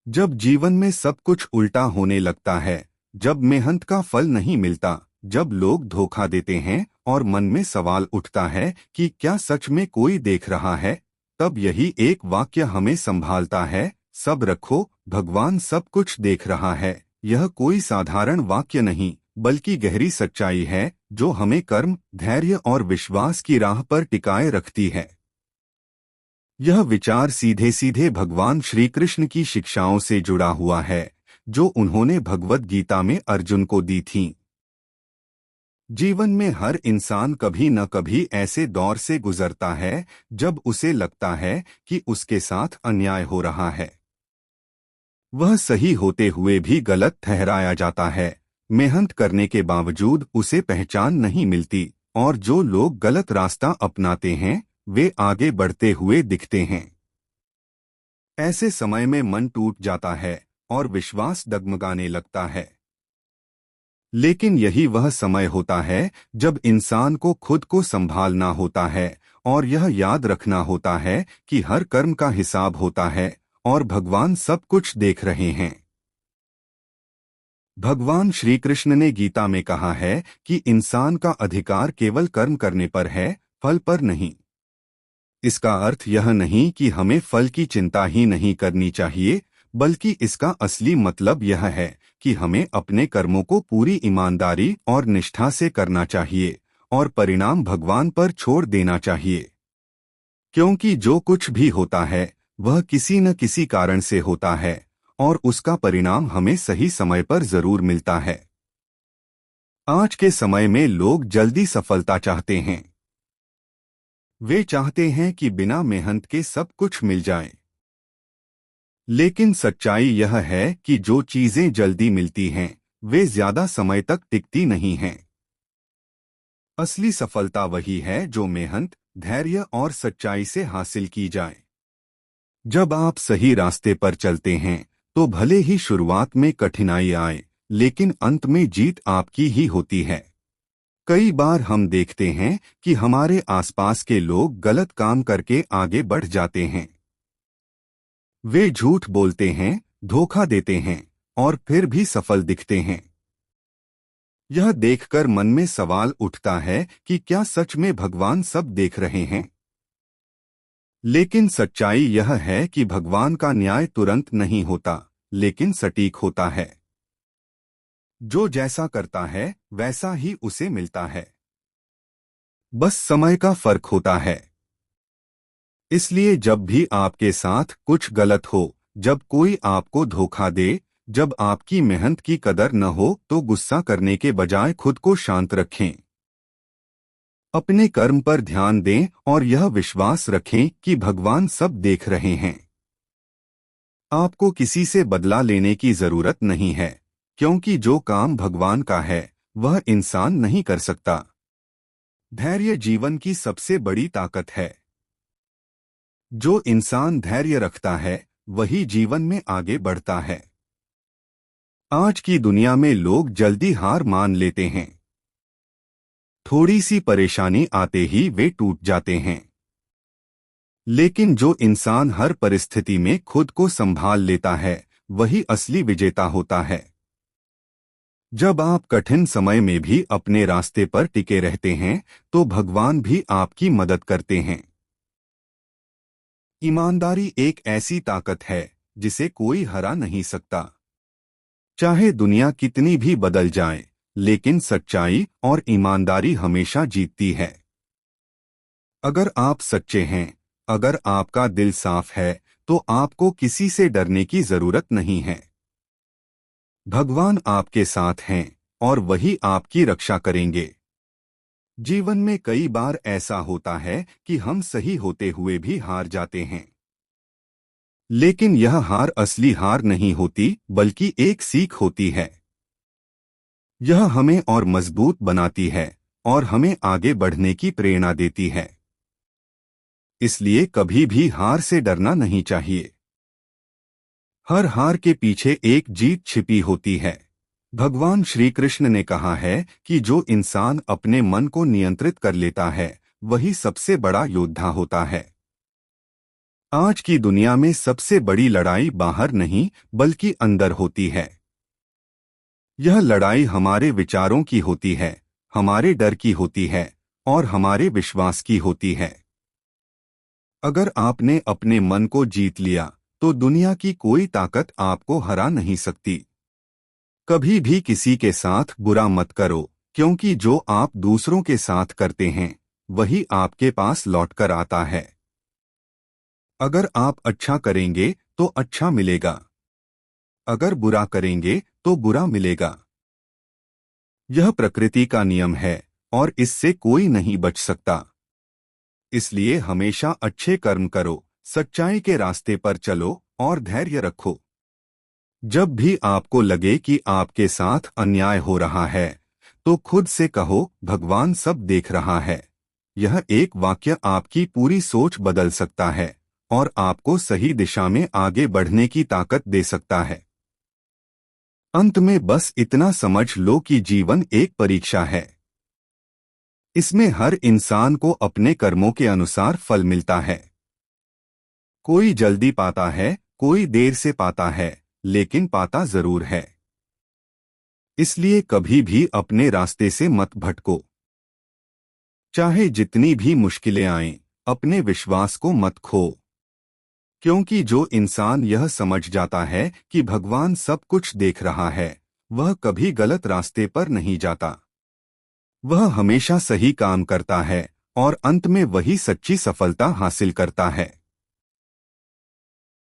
जब जीवन में सब कुछ उल्टा होने लगता है, जब मेहनत का फल नहीं मिलता, जब लोग धोखा देते हैं और मन में सवाल उठता है कि क्या सच में कोई देख रहा है, तब यही एक वाक्य हमें संभालता है। सब रखो, भगवान सब कुछ देख रहा है। यह कोई साधारण वाक्य नहीं, बल्कि गहरी सच्चाई है जो हमें कर्म, धैर्य और विश्वास की राह पर टिकाए रखती है। यह विचार सीधे सीधे भगवान श्री कृष्ण की शिक्षाओं से जुड़ा हुआ है, जो उन्होंने भगवद गीता में अर्जुन को दी थीं। जीवन में हर इंसान कभी न कभी ऐसे दौर से गुजरता है जब उसे लगता है कि उसके साथ अन्याय हो रहा है। वह सही होते हुए भी गलत ठहराया जाता है। मेहनत करने के बावजूद उसे पहचान नहीं मिलती, और जो लोग गलत रास्ता अपनाते हैं वे आगे बढ़ते हुए दिखते हैं। ऐसे समय में मन टूट जाता है और विश्वास डगमगाने लगता है। लेकिन यही वह समय होता है जब इंसान को खुद को संभालना होता है और यह याद रखना होता है कि हर कर्म का हिसाब होता है और भगवान सब कुछ देख रहे हैं। भगवान श्री कृष्ण ने गीता में कहा है कि इंसान का अधिकार केवल कर्म करने पर है, फल पर नहीं। इसका अर्थ यह नहीं कि हमें फल की चिंता ही नहीं करनी चाहिए, बल्कि इसका असली मतलब यह है कि हमें अपने कर्मों को पूरी ईमानदारी और निष्ठा से करना चाहिए और परिणाम भगवान पर छोड़ देना चाहिए। क्योंकि जो कुछ भी होता है वह किसी न किसी कारण से होता है और उसका परिणाम हमें सही समय पर जरूर मिलता है। आज के समय में लोग जल्दी सफलता चाहते हैं। वे चाहते हैं कि बिना मेहनत के सब कुछ मिल जाए। लेकिन सच्चाई यह है कि जो चीजें जल्दी मिलती हैं वे ज्यादा समय तक टिकती नहीं हैं। असली सफलता वही है जो मेहनत, धैर्य और सच्चाई से हासिल की जाए। जब आप सही रास्ते पर चलते हैं तो भले ही शुरुआत में कठिनाई आए, लेकिन अंत में जीत आपकी ही होती है। कई बार हम देखते हैं कि हमारे आसपास के लोग गलत काम करके आगे बढ़ जाते हैं। वे झूठ बोलते हैं, धोखा देते हैं और फिर भी सफल दिखते हैं। यह देखकर मन में सवाल उठता है कि क्या सच में भगवान सब देख रहे हैं? लेकिन सच्चाई यह है कि भगवान का न्याय तुरंत नहीं होता, लेकिन सटीक होता है। जो जैसा करता है वैसा ही उसे मिलता है। बस समय का फर्क होता है। इसलिए जब भी आपके साथ कुछ गलत हो, जब कोई आपको धोखा दे, जब आपकी मेहनत की कदर न हो, तो गुस्सा करने के बजाय खुद को शांत रखें। अपने कर्म पर ध्यान दें और यह विश्वास रखें कि भगवान सब देख रहे हैं। आपको किसी से बदला लेने की जरूरत नहीं है, क्योंकि जो काम भगवान का है वह इंसान नहीं कर सकता। धैर्य जीवन की सबसे बड़ी ताकत है। जो इंसान धैर्य रखता है वही जीवन में आगे बढ़ता है। आज की दुनिया में लोग जल्दी हार मान लेते हैं। थोड़ी सी परेशानी आते ही वे टूट जाते हैं। लेकिन जो इंसान हर परिस्थिति में खुद को संभाल लेता है वही असली विजेता होता है। जब आप कठिन समय में भी अपने रास्ते पर टिके रहते हैं तो भगवान भी आपकी मदद करते हैं। ईमानदारी एक ऐसी ताकत है जिसे कोई हरा नहीं सकता। चाहे दुनिया कितनी भी बदल जाए, लेकिन सच्चाई और ईमानदारी हमेशा जीतती है। अगर आप सच्चे हैं, अगर आपका दिल साफ है, तो आपको किसी से डरने की जरूरत नहीं है। भगवान आपके साथ हैं और वही आपकी रक्षा करेंगे। जीवन में कई बार ऐसा होता है कि हम सही होते हुए भी हार जाते हैं। लेकिन यह हार असली हार नहीं होती, बल्कि एक सीख होती है। यह हमें और मजबूत बनाती है और हमें आगे बढ़ने की प्रेरणा देती है। इसलिए कभी भी हार से डरना नहीं चाहिए। हर हार के पीछे एक जीत छिपी होती है। भगवान श्री कृष्ण ने कहा है कि जो इंसान अपने मन को नियंत्रित कर लेता है वही सबसे बड़ा योद्धा होता है। आज की दुनिया में सबसे बड़ी लड़ाई बाहर नहीं बल्कि अंदर होती है। यह लड़ाई हमारे विचारों की होती है, हमारे डर की होती है और हमारे विश्वास की होती है। अगर आपने अपने मन को जीत लिया तो दुनिया की कोई ताकत आपको हरा नहीं सकती। कभी भी किसी के साथ बुरा मत करो, क्योंकि जो आप दूसरों के साथ करते हैं वही आपके पास लौटकर आता है। अगर आप अच्छा करेंगे तो अच्छा मिलेगा, अगर बुरा करेंगे तो बुरा मिलेगा। यह प्रकृति का नियम है और इससे कोई नहीं बच सकता। इसलिए हमेशा अच्छे कर्म करो, सच्चाई के रास्ते पर चलो और धैर्य रखो। जब भी आपको लगे कि आपके साथ अन्याय हो रहा है तो खुद से कहो, भगवान सब देख रहा है। यह एक वाक्य आपकी पूरी सोच बदल सकता है और आपको सही दिशा में आगे बढ़ने की ताकत दे सकता है। अंत में बस इतना समझ लो कि जीवन एक परीक्षा है। इसमें हर इंसान को अपने कर्मों के अनुसार फल मिलता है। कोई जल्दी पाता है, कोई देर से पाता है, लेकिन पाता जरूर है। इसलिए कभी भी अपने रास्ते से मत भटको। चाहे जितनी भी मुश्किलें आएं, अपने विश्वास को मत खो। क्योंकि जो इंसान यह समझ जाता है कि भगवान सब कुछ देख रहा है, वह कभी गलत रास्ते पर नहीं जाता। वह हमेशा सही काम करता है और अंत में वही सच्ची सफलता हासिल करता है।